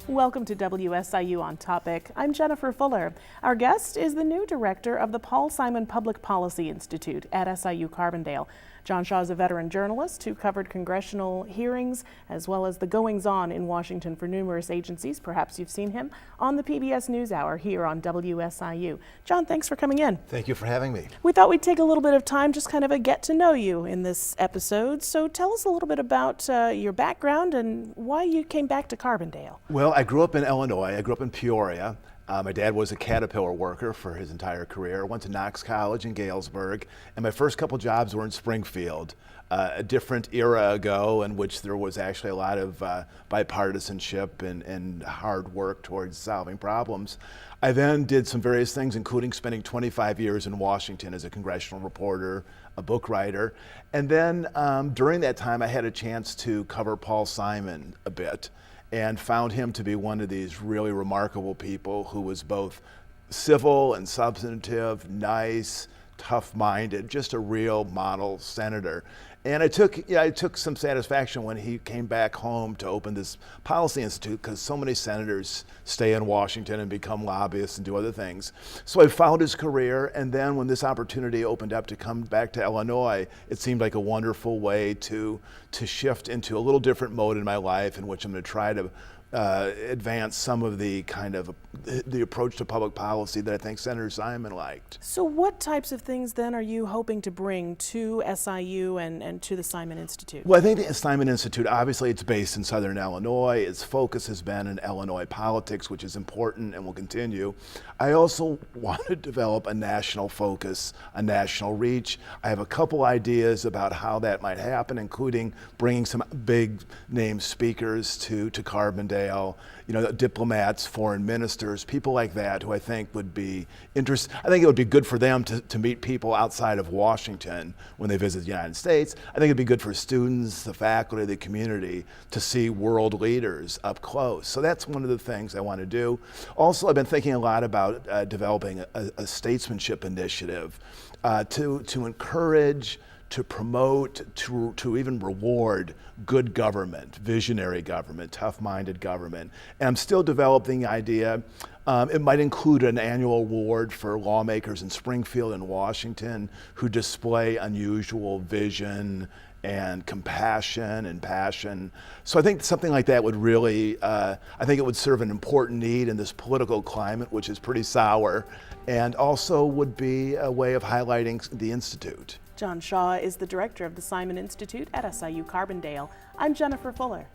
Welcome to WSIU On Topic. I'm Jennifer Fuller. Our guest is the new director of the Paul Simon Public Policy Institute at SIU Carbondale. John Shaw is a veteran journalist who covered congressional hearings as well as the goings-on in Washington for numerous agencies. Perhaps you've seen him on the PBS NewsHour here on WSIU. John, thanks for coming in. Thank you for having me. We thought we'd take a little bit of time, just kind of a get to know you in this episode. So tell us a little bit about your background and why you came back to Carbondale. Well, I grew up in Illinois. I grew up in Peoria. My dad was a Caterpillar worker for his entire career. Went to Knox College in Galesburg, and my first couple jobs were in Springfield, a different era ago in which there was actually a lot of bipartisanship and hard work towards solving problems. I then did some various things, including spending 25 years in Washington as a congressional reporter, a book writer, and then during that time I had a chance to cover Paul Simon a bit, and found him to be one of these really remarkable people who was both civil and substantive, nice, tough-minded, just a real model senator. And I took some satisfaction when he came back home to open this policy institute, because so many senators stay in Washington and become lobbyists and do other things. So I followed his career, and then when this opportunity opened up to come back to Illinois, it seemed like a wonderful way to shift into a little different mode in my life, in which I'm going to try to advance some of the the approach to public policy that I think Senator Simon liked. So what types of things then are you hoping to bring to SIU and to the Simon Institute? Well, I think the Simon Institute, obviously it's based in Southern Illinois. Its focus has been in Illinois politics, which is important and will continue. I also want to develop a national focus, a national reach. I have a couple ideas about how that might happen, including bringing some big name speakers to Carbondale. Diplomats, foreign ministers, people like that who I think would be interested. I think it would be good for them to meet people outside of Washington when they visit the United States. I think it'd be good for students, the faculty, the community to see world leaders up close. So that's one of the things I want to do. Also, I've been thinking a lot about developing a statesmanship initiative to encourage, to promote, to even reward good government, visionary government, tough-minded government. And I'm still developing the idea. It might include an annual award for lawmakers in Springfield and Washington who display unusual vision and compassion and passion. So I think something like that would really, I think it would serve an important need in this political climate, which is pretty sour, and also would be a way of highlighting the Institute. John Shaw is the director of the Simon Institute at SIU Carbondale. I'm Jennifer Fuller.